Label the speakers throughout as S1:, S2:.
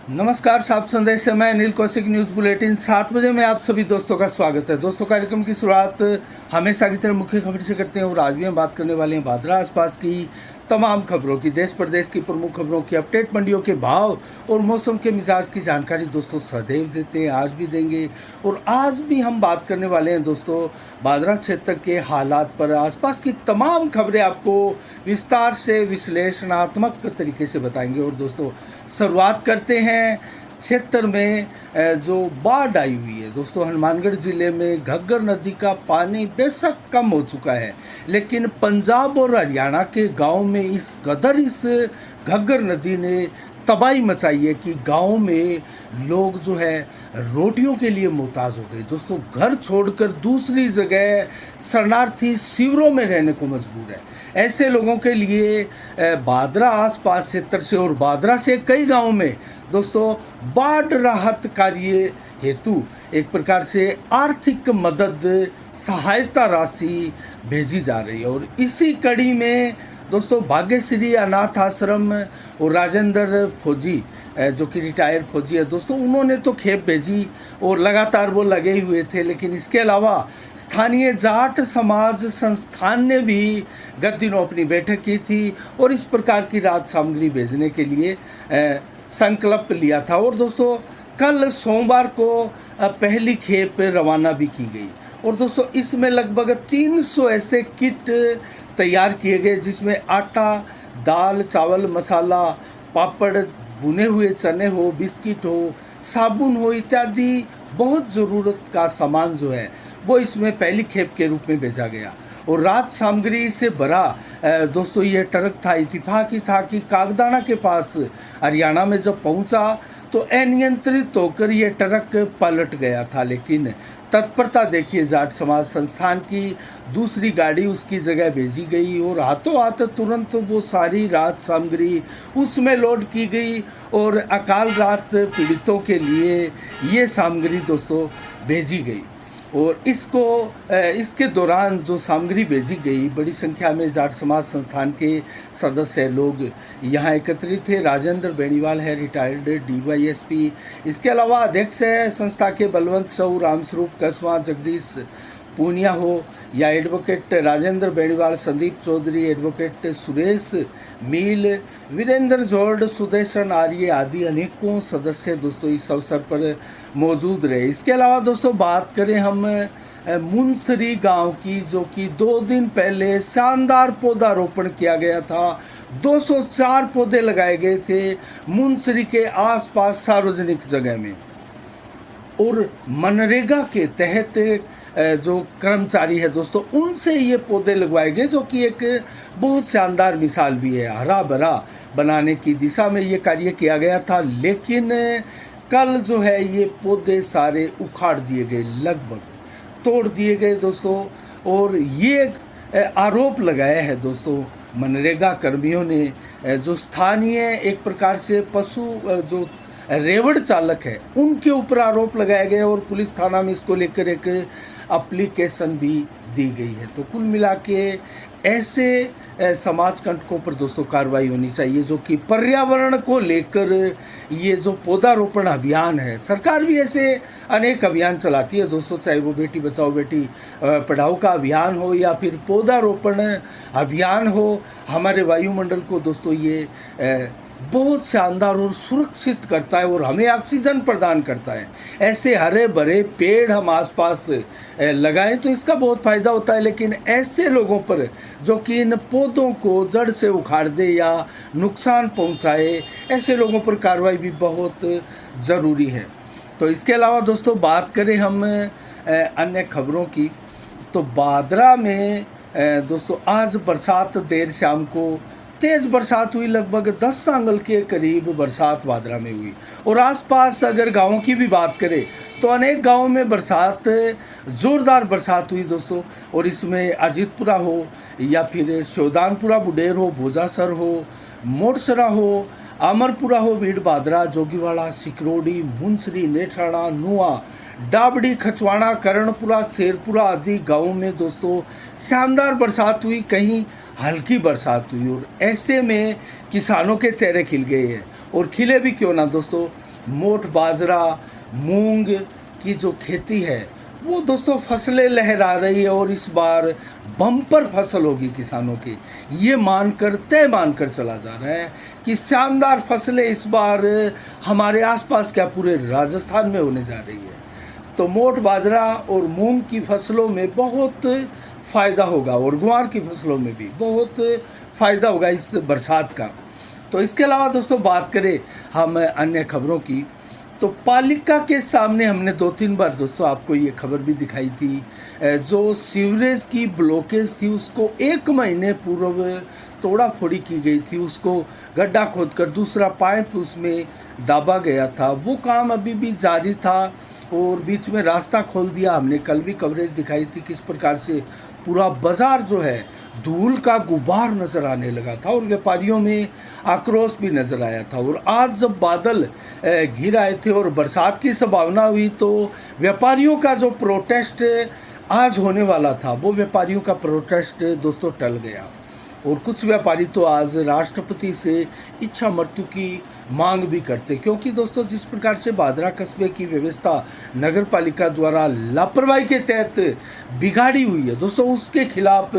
S1: नमस्कार, साफ संदेश से मैं अनिल कौशिक। न्यूज़ बुलेटिन 7 बजे में आप सभी दोस्तों का स्वागत है। दोस्तों, कार्यक्रम की शुरुआत हमेशा की तरह मुख्य खबर से करते हैं और आज भी हम बात करने वाले हैं भादरा आसपास की तमाम खबरों की। देश प्रदेश की प्रमुख खबरों की अपडेट, मंडियों के भाव और मौसम के मिजाज की जानकारी दोस्तों सदैव देते हैं, आज भी देंगे। और आज भी हम बात करने वाले हैं दोस्तों भादरा क्षेत्र के हालात पर। आसपास की तमाम खबरें आपको विस्तार से विश्लेषणात्मक तरीके से बताएंगे। और दोस्तों, शुरुआत करते हैं क्षेत्र में जो बाढ़ आई हुई है। दोस्तों, हनुमानगढ़ जिले में घग्गर नदी का पानी बेशक कम हो चुका है, लेकिन पंजाब और हरियाणा के गांव में इस कदर इस घग्गर नदी ने तबाही मचाई है कि गांव में लोग जो है रोटियों के लिए मोहताज हो गए। दोस्तों, घर छोड़कर दूसरी जगह शरणार्थी शिविरों में रहने को मजबूर है। ऐसे लोगों के लिए भादरा आसपास क्षेत्र से और भादरा से कई गांवों में दोस्तों बाढ़ राहत कार्य हेतु एक प्रकार से आर्थिक मदद सहायता राशि भेजी जा रही है। और इसी कड़ी में दोस्तों भाग्यश्री अनाथ आश्रम और राजेंद्र फौजी जो कि रिटायर्ड फौजी है दोस्तों, उन्होंने तो खेप भेजी और लगातार वो लगे हुए थे। लेकिन इसके अलावा स्थानीय जाट समाज संस्थान ने भी गत दिनों अपनी बैठक की थी और इस प्रकार की राहत सामग्री भेजने के लिए संकल्प लिया था। और दोस्तों, कल सोमवार को पहली खेप रवाना भी की गई। और दोस्तों, इसमें लगभग 300 ऐसे किट तैयार किए गए, जिसमें आटा, दाल, चावल, मसाला, पापड़, भुने हुए चने हो, बिस्किट हो, साबुन हो इत्यादि बहुत ज़रूरत का सामान जो है वो इसमें पहली खेप के रूप में भेजा गया। और राहत सामग्री से भरा दोस्तों ये ट्रक था। इत्तेफाक ही था कि कागदाना के पास हरियाणा में जब पहुंचा तो अनियंत्रित होकर ये ट्रक पलट गया था। लेकिन तत्परता देखिए जाट समाज संस्थान की, दूसरी गाड़ी उसकी जगह भेजी गई और हाथों हाथ तुरंत वो सारी राहत सामग्री उसमें लोड की गई और अकाल राहत पीड़ितों के लिए ये सामग्री दोस्तों भेजी गई। और इसके दौरान जो सामग्री भेजी गई, बड़ी संख्या में जाट समाज संस्थान के सदस्य लोग यहाँ एकत्रित थे। राजेंद्र बेनीवाल है रिटायर्ड DYSP। इसके अलावा अध्यक्ष है संस्था के बलवंत साहू, रामस्वरूप कसवा, जगदीश पूनिया हो या एडवोकेट राजेंद्र बेनीवाल, संदीप चौधरी, एडवोकेट सुरेश मील, वीरेंद्र जोड़, सुदेशन आर्य आदि अनेकों सदस्य दोस्तों इस अवसर पर मौजूद रहे। इसके अलावा दोस्तों बात करें हम मुनसरी गांव की, जो कि 2 दिन पहले शानदार पौधारोपण किया गया था। 204 पौधे लगाए गए थे मुनसरी के आसपास सार्वजनिक जगह में। और मनरेगा के तहत जो कर्मचारी है दोस्तों, उनसे ये पौधे लगवाए गए, जो कि एक बहुत शानदार मिसाल भी है। हरा भरा बनाने की दिशा में ये कार्य किया गया था। लेकिन कल जो है ये पौधे सारे उखाड़ दिए गए, लगभग तोड़ दिए गए दोस्तों। और ये आरोप लगाया है दोस्तों मनरेगा कर्मियों ने, जो स्थानीय एक प्रकार से पशु जो रेवड़ चालक है उनके ऊपर आरोप लगाए गए और पुलिस थाना में इसको लेकर एक एप्लीकेशन भी दी गई है। तो कुल मिला के ऐसे समाज कंटकों पर दोस्तों कार्रवाई होनी चाहिए, जो कि पर्यावरण को लेकर ये जो पौधारोपण अभियान है, सरकार भी ऐसे अनेक अभियान चलाती है दोस्तों, चाहे वो बेटी बचाओ बेटी पढ़ाओ का अभियान हो या फिर पौधारोपण अभियान हो। हमारे वायुमंडल को दोस्तों ये बहुत शानदार और सुरक्षित करता है और हमें ऑक्सीजन प्रदान करता है। ऐसे हरे भरे पेड़ हम आसपास लगाएं तो इसका बहुत फ़ायदा होता है। लेकिन ऐसे लोगों पर जो कि इन पौधों को जड़ से उखाड़ दे या नुकसान पहुंचाए, ऐसे लोगों पर कार्रवाई भी बहुत ज़रूरी है। तो इसके अलावा दोस्तों बात करें हम अन्य खबरों की, तो भादरा में दोस्तों आज बरसात देर शाम को तेज़ बरसात हुई। लगभग 10 आंगल के करीब बरसात भादरा में हुई। और आसपास अगर गाँवों की भी बात करें तो अनेक गाँवों में बरसात, ज़ोरदार बरसात हुई दोस्तों। और इसमें अजीतपुरा हो या फिर शोदानपुरा बुडेर हो, भोजासर हो, मोटसरा हो, अमरपुरा हो, भीड़ भादरा, जोगीवाड़ा, सिकरोडी, मुंसरी, नेठाणा, नुआ, डाबड़ी, खचवाड़ा, करणपुरा, शेरपुरा आदि गाँवों में दोस्तों शानदार बरसात हुई, कहीं हल्की बरसात हुई। और ऐसे में किसानों के चेहरे खिल गए हैं। और खिले भी क्यों ना दोस्तों, मोट बाजरा, मूंग की जो खेती है वो दोस्तों फसलें लहरा रही है और इस बार बम्पर फसल होगी किसानों की। ये मानकर तय मानकर चला जा रहा है कि शानदार फसलें इस बार हमारे आसपास क्या पूरे राजस्थान में होने जा रही है। तो मोट बाजरा और मूंग की फसलों में बहुत फ़ायदा होगा और ग्वार की फसलों में भी बहुत फ़ायदा होगा इस बरसात का। तो इसके अलावा दोस्तों बात करें हम अन्य खबरों की, तो पालिका के सामने हमने 2-3 बार दोस्तों आपको ये खबर भी दिखाई थी, जो सीवरेज की ब्लॉकेज थी उसको 1 महीने पूर्व तोड़ा फोड़ी की गई थी, उसको गड्ढा खोदकर दूसरा पाइप उसमें दाबा गया था। वो काम अभी भी जारी था और बीच में रास्ता खोल दिया। हमने कल भी कवरेज दिखाई थी किस प्रकार से पूरा बाजार जो है धूल का गुबार नज़र आने लगा था और व्यापारियों में आक्रोश भी नज़र आया था। और आज जब बादल घिर आए थे और बरसात की संभावना हुई तो व्यापारियों का जो प्रोटेस्ट आज होने वाला था वो व्यापारियों का प्रोटेस्ट दोस्तों टल गया और कुछ व्यापारी तो आज राष्ट्रपति से इच्छा मृत्यु की मांग भी करते, क्योंकि दोस्तों जिस प्रकार से भादरा कस्बे की व्यवस्था नगर पालिका द्वारा लापरवाही के तहत बिगाड़ी हुई है दोस्तों, उसके खिलाफ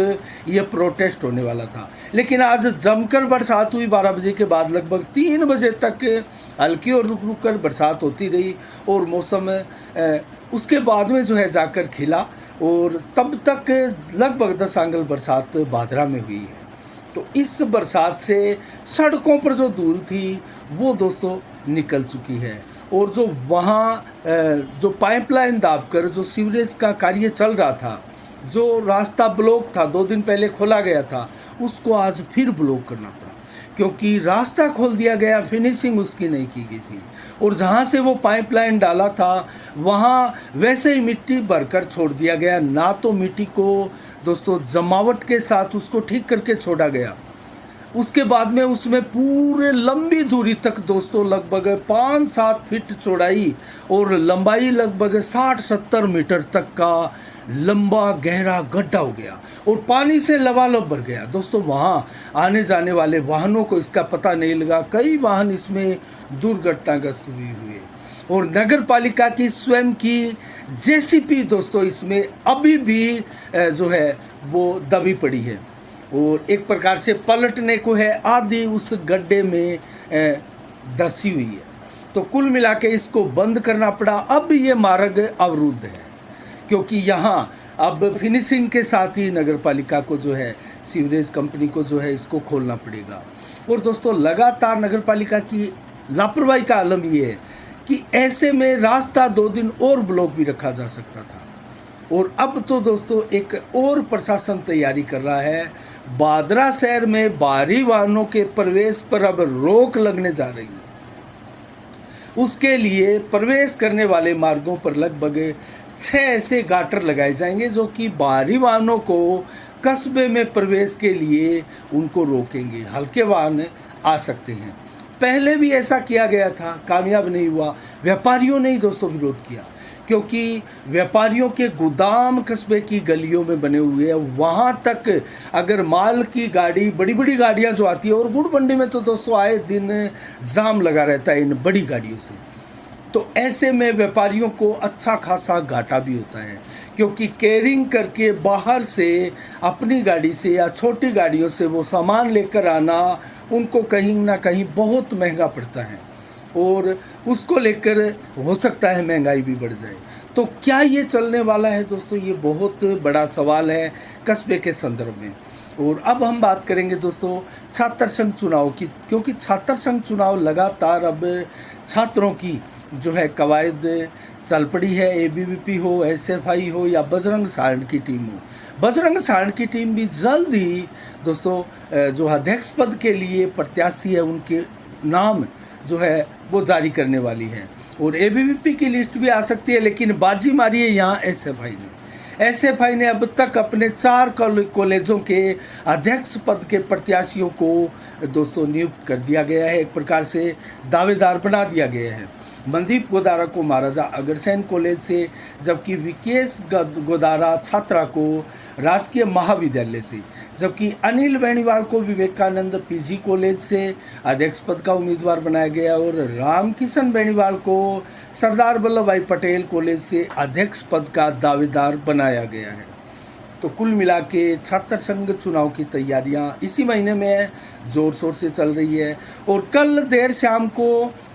S1: ये प्रोटेस्ट होने वाला था। लेकिन आज जमकर बरसात हुई। 12 बजे के बाद लगभग 3 बजे तक हल्की और रुक रुक कर बरसात होती रही और मौसम उसके बाद में जो है जाकर खिला और तब तक लगभग 10 आंगल बरसात भादरा में हुई है। तो इस बरसात से सड़कों पर जो धूल थी वो दोस्तों निकल चुकी है और जो वहाँ जो पाइपलाइन दाबकर जो सीवरेज का कार्य चल रहा था, जो रास्ता ब्लॉक था 2 दिन पहले खोला गया था, उसको आज फिर ब्लॉक करना पड़ा क्योंकि रास्ता खोल दिया गया, फिनिशिंग उसकी नहीं की गई थी और जहाँ से वो पाइपलाइन डाला था वहाँ वैसे ही मिट्टी भरकर छोड़ दिया गया। ना तो मिट्टी को दोस्तों जमावट के साथ उसको ठीक करके छोड़ा गया, उसके बाद में उसमें पूरे लंबी दूरी तक दोस्तों लगभग 5-7 फीट चौड़ाई और लंबाई लगभग 60-70 मीटर तक का लंबा गहरा गड्ढा हो गया और पानी से लबालब भर गया। दोस्तों वहाँ आने जाने वाले वाहनों को इसका पता नहीं लगा, कई वाहन इसमें दुर्घटनाग्रस्त भी हुए और नगर पालिका की स्वयं की जेसीपी दोस्तों इसमें अभी भी जो है वो दबी पड़ी है और एक प्रकार से पलटने को है, आधी उस गड्ढे में धंसी हुई है। तो कुल मिला के इसको बंद करना पड़ा। अब ये मार्ग अवरुद्ध है क्योंकि यहाँ अब फिनिशिंग के साथ ही नगर पालिका को जो है सीवरेज कंपनी को जो है इसको खोलना पड़ेगा। और दोस्तों लगातार नगर पालिका की लापरवाही का आलम ये है कि ऐसे में रास्ता 2 दिन और ब्लॉक भी रखा जा सकता था और अब तो दोस्तों एक और प्रशासन तैयारी कर रहा है। भादरा शहर में भारी वाहनों के प्रवेश पर अब रोक लगने जा रही है। उसके लिए प्रवेश करने वाले मार्गों पर लगभग 6 ऐसे गाटर लगाए जाएंगे जो कि भारी वाहनों को कस्बे में प्रवेश के लिए उनको रोकेंगे। हल्के वाहन आ सकते हैं। पहले भी ऐसा किया गया था, कामयाब नहीं हुआ। व्यापारियों ने ही दोस्तों विरोध किया क्योंकि व्यापारियों के गोदाम कस्बे की गलियों में बने हुए हैं, वहाँ तक अगर माल की गाड़ी बड़ी बड़ी गाड़ियाँ जो आती है और गुड़ मंडी में तो दोस्तों आए दिन जाम लगा रहता है इन बड़ी गाड़ियों से, तो ऐसे में व्यापारियों को अच्छा खासा घाटा भी होता है क्योंकि कैरिंग करके बाहर से अपनी गाड़ी से या छोटी गाड़ियों से वो सामान लेकर आना उनको कहीं ना कहीं बहुत महंगा पड़ता है और उसको लेकर हो सकता है महंगाई भी बढ़ जाए। तो क्या ये चलने वाला है दोस्तों, ये बहुत बड़ा सवाल है कस्बे के संदर्भ में। और अब हम बात करेंगे दोस्तों छात्र संघ चुनाव की, क्योंकि छात्र संघ चुनाव लगातार अब छात्रों की जो है कवायद चल पड़ी है। एबीवीपी हो, एसएफआई हो या बजरंग सारण की टीम हो। बजरंग सारण की टीम भी जल्द ही दोस्तों जो अध्यक्ष पद के लिए प्रत्याशी है उनके नाम जो है वो जारी करने वाली है और एबीवीपी की लिस्ट भी आ सकती है, लेकिन बाजी मारी है यहाँ एसएफआई ने अब तक अपने 4 कॉलेजों के अध्यक्ष पद के प्रत्याशियों को दोस्तों नियुक्त कर दिया गया है, एक प्रकार से दावेदार बना दिया गया है। मनदीप गोदारा को महाराजा अग्रसेन कॉलेज से, जबकि विकेश गोदारा छात्रा को राजकीय महाविद्यालय से, जबकि अनिल बेनीवाल को विवेकानंद पीजी कॉलेज से अध्यक्ष पद का उम्मीदवार बनाया गया और रामकिशन बेनीवाल को सरदार वल्लभ भाई पटेल कॉलेज से अध्यक्ष पद का दावेदार बनाया गया है। तो कुल मिला के छात्र संघ चुनाव की तैयारियां इसी महीने में ज़ोर शोर से चल रही है। और कल देर शाम को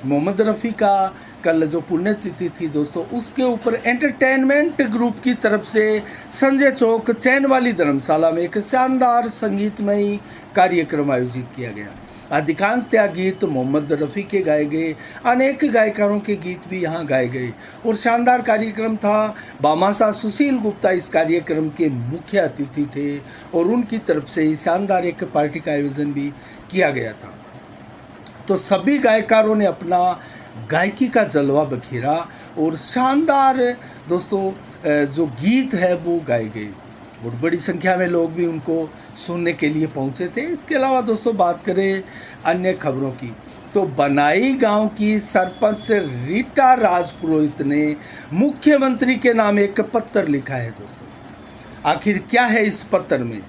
S1: मोहम्मद रफ़ी का कल जो पुण्यतिथि थी दोस्तों, उसके ऊपर एंटरटेनमेंट ग्रुप की तरफ से संजय चौक चैन वाली धर्मशाला में एक शानदार संगीतमय कार्यक्रम आयोजित किया गया। अधिकांशतः गीत मोहम्मद रफ़ी के गाए गए, अनेक गायकारों के गीत भी यहाँ गाए गए और शानदार कार्यक्रम था। बामासा सुशील गुप्ता इस कार्यक्रम के मुख्य अतिथि थे और उनकी तरफ से शानदार एक पार्टी का आयोजन भी किया गया था। तो सभी गायकारों ने अपना गायकी का जलवा बखेरा और शानदार दोस्तों जो गीत है वो गाए गए और बड़ी संख्या में लोग भी उनको सुनने के लिए पहुंचे थे। इसके अलावा दोस्तों बात करें अन्य खबरों की, तो बनाई गांव की सरपंच रीटा राजपुरोहित ने मुख्यमंत्री के नाम एक पत्र लिखा है दोस्तों। आखिर क्या है इस पत्र में?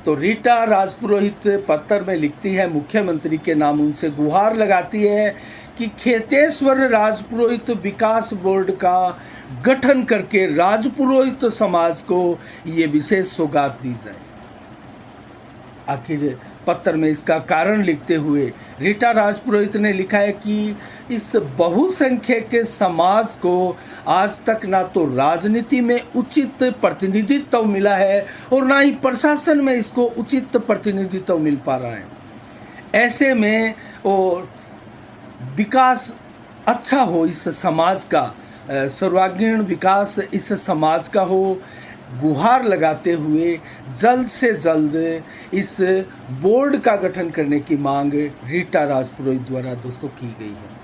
S1: तो रीटा राजपुरोहित पत्र में लिखती है, मुख्यमंत्री के नाम उनसे गुहार लगाती है कि खेतेश्वर राजपुरोहित विकास बोर्ड का गठन करके राजपुरोहित समाज को ये विशेष सौगात दी जाए। आखिर पत्र में इसका कारण लिखते हुए रीटा राजपुरोहित ने लिखा है कि इस बहुसंख्यक समाज को आज तक ना तो राजनीति में उचित प्रतिनिधित्व मिला है और ना ही प्रशासन में इसको उचित प्रतिनिधित्व मिल पा रहा है। ऐसे में और विकास अच्छा हो इस समाज का, सर्वांगीण विकास इस समाज का हो, गुहार लगाते हुए जल्द से जल्द इस बोर्ड का गठन करने की मांग रीटा राजपुरोहित द्वारा दोस्तों की गई है।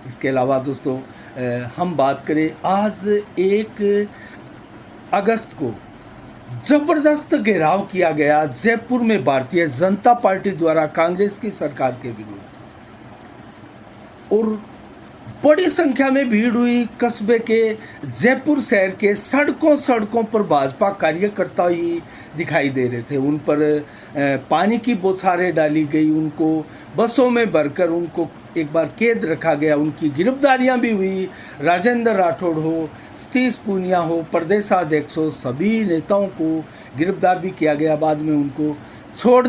S1: इसके अलावा दोस्तों हम बात करें, आज 1 अगस्त को जबरदस्त घेराव किया गया जयपुर में भारतीय जनता पार्टी द्वारा कांग्रेस की सरकार के विरुद्ध और बड़ी संख्या में भीड़ हुई। कस्बे के जयपुर शहर के सड़कों पर भाजपा कार्यकर्ता ही दिखाई दे रहे थे। उन पर पानी की बौछारें डाली गई, उनको बसों में भरकर उनको एक बार कैद रखा गया, उनकी गिरफ्तारियां भी हुई। राजेंद्र राठौड़ हो, सतीश पूनिया हो, प्रदेशाध्यक्ष हो, सभी नेताओं को गिरफ्तार भी किया गया। बाद में उनको छोड़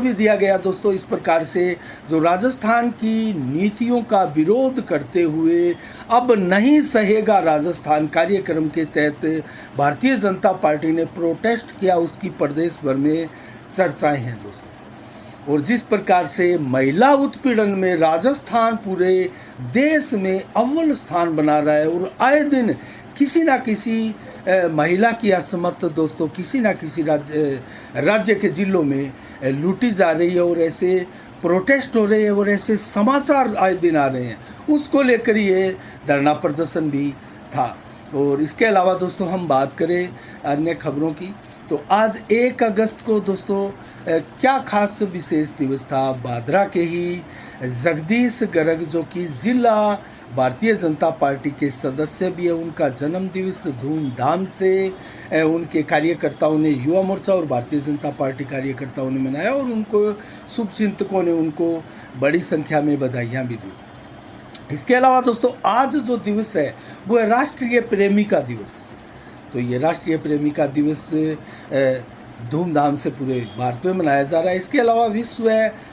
S1: भी दिया गया दोस्तों। इस प्रकार से जो राजस्थान की नीतियों का विरोध करते हुए अब नहीं सहेगा राजस्थान कार्यक्रम के तहत भारतीय जनता पार्टी ने प्रोटेस्ट किया, उसकी प्रदेश भर में चर्चाएं हैं दोस्तों। और जिस प्रकार से महिला उत्पीड़न में राजस्थान पूरे देश में अव्वल स्थान बना रहा है और आए दिन किसी ना किसी महिला की असमत दोस्तों किसी ना किसी राज्य के जिलों में लूटी जा रही है और ऐसे प्रोटेस्ट हो रहे हैं और ऐसे समाचार आए दिन आ रहे हैं, उसको लेकर ये धरना प्रदर्शन भी था। और इसके अलावा दोस्तों हम बात करें अन्य खबरों की, तो आज 1 अगस्त को दोस्तों क्या खास विशेष दिवस था। भादरा के ही जगदीश गर्ग जो कि जिला भारतीय जनता पार्टी के सदस्य भी है, उनका जन्म दिवस धूमधाम से उनके कार्यकर्ताओं ने, युवा मोर्चा और भारतीय जनता पार्टी कार्यकर्ताओं ने मनाया और उनको शुभचिंतकों ने उनको बड़ी संख्या में बधाइयाँ भी दी। इसके अलावा दोस्तों आज जो दिवस है वो है राष्ट्रीय प्रेमिका दिवस। तो ये राष्ट्रीय प्रेमिका दिवस धूमधाम से पूरे भारत में मनाया जा रहा है। इसके अलावा विश्व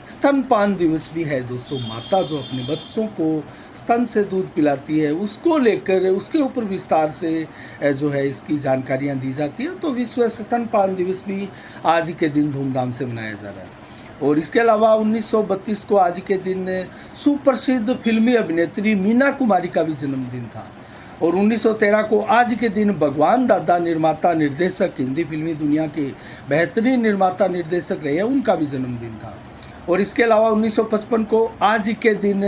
S1: स्तनपान दिवस भी है दोस्तों। माता जो अपने बच्चों को स्तन से दूध पिलाती है उसको लेकर उसके ऊपर विस्तार से जो है इसकी जानकारियाँ दी जाती है। तो विश्व स्तनपान दिवस भी आज के दिन धूमधाम से मनाया जा रहा है। और इसके अलावा 1932 को आज के दिन सुप्रसिद्ध फिल्मी अभिनेत्री मीना कुमारी का भी जन्मदिन था। और 1913 को आज के दिन भगवान दादा निर्माता निर्देशक, हिंदी फिल्मी दुनिया के बेहतरीन निर्माता निर्देशक रहे हैं, उनका भी जन्मदिन था। और इसके अलावा 1955 को आज के दिन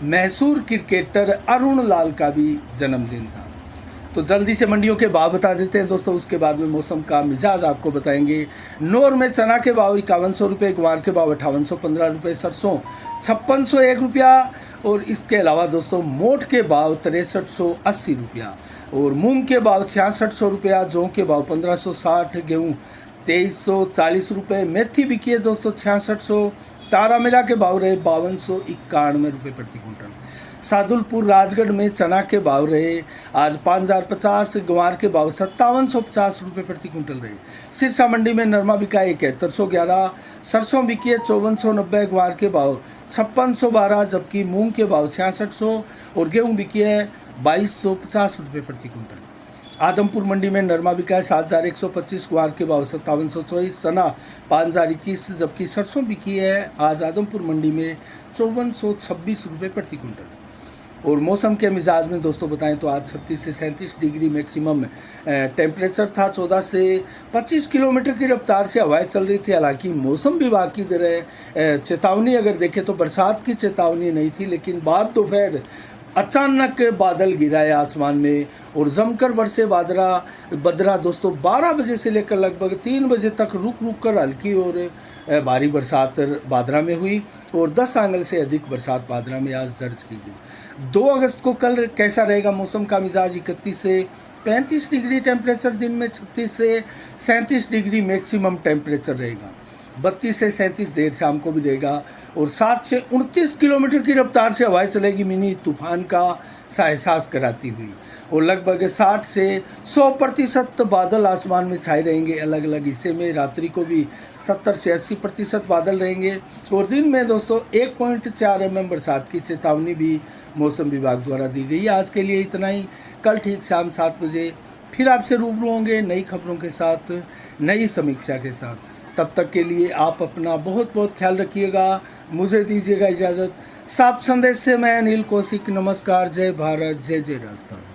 S1: मैसूर क्रिकेटर अरुण लाल का भी जन्मदिन था। तो जल्दी से मंडियों के भाव बता देते हैं दोस्तों, उसके बाद में मौसम का मिजाज आपको बताएंगे। नौर में चना के भाव 5100 रुपये, ग्वार के भाव 5815 रुपये, सरसों 5601 रुपया, और इसके अलावा दोस्तों मोट के भाव 6380 रुपया और मूंग के भाव 6600 रुपया, जौ के भाव 1560, गेहूँ 2340 रुपये, मेथी बिकी है दोस्तों 6600, तारा मिला के भाव रहे 5291 रुपये प्रति क्विंटल। सादुलपुर राजगढ़ में चना के भाव रहे आज 5050, गंवार के भाव 5750 रुपये प्रति क्विंटल रहे। सिरसा मंडी में नरमा बिका 7111, सरसों बिकी है 5490, गंवार के भाव 5612, जबकि मूंग के भाव 6600 और गेहूँ बिकी है 2250 रुपये प्रति क्विंटल। आदमपुर मंडी में नरमा बिका है 7125, ग्वार के भाव 5724, चना 5021, जबकि सरसों बिकी है आज आदमपुर मंडी में 5426 रुपये प्रति क्विंटल। और मौसम के मिजाज में दोस्तों बताएं तो आज 36 से 37 डिग्री मैक्सिमम टेम्परेचर था। 14 से 25 किलोमीटर की रफ्तार से हवाएं चल रही थी। हालांकि मौसम विभाग की तरह चेतावनी अगर देखें तो बरसात की चेतावनी नहीं थी, लेकिन बाद दोपहर अचानक बादल गिरा है आसमान में और जमकर बरसे बदरा दोस्तों 12 बजे से लेकर लगभग 3 बजे तक रुक रुक कर हल्की और भारी बरसात बादरा में हुई और 10 आंगल से अधिक बरसात बादरा में आज दर्ज की गई। 2 अगस्त को कल कैसा रहेगा मौसम का मिजाज? 31 से 35 डिग्री टेम्परेचर दिन में, 36 से 37 डिग्री मैक्सिमम टेम्परेचर रहेगा, 32 से 37 देर शाम को भी देगा और 7 से 29 किलोमीटर की रफ्तार से हवाएं चलेगी, मिनी तूफान का सा एहसास कराती हुई। और लगभग 60 से 100% बादल आसमान में छाए रहेंगे अलग अलग हिस्से में। रात्रि को भी 70 से 80% बादल रहेंगे और दिन में दोस्तों 1.4 mm बरसात की चेतावनी भी मौसम विभाग द्वारा दी गई है। आज के लिए इतना ही। कल ठीक शाम 7 बजे फिर आपसे रूबरू होंगे नई खबरों के साथ, नई समीक्षा के साथ। तब तक के लिए आप अपना बहुत बहुत ख्याल रखिएगा। मुझे दीजिएगा इजाज़त। साफ संदेश से मैं अनिल कौशिक। नमस्कार। जय भारत, जय जय राजस्थान।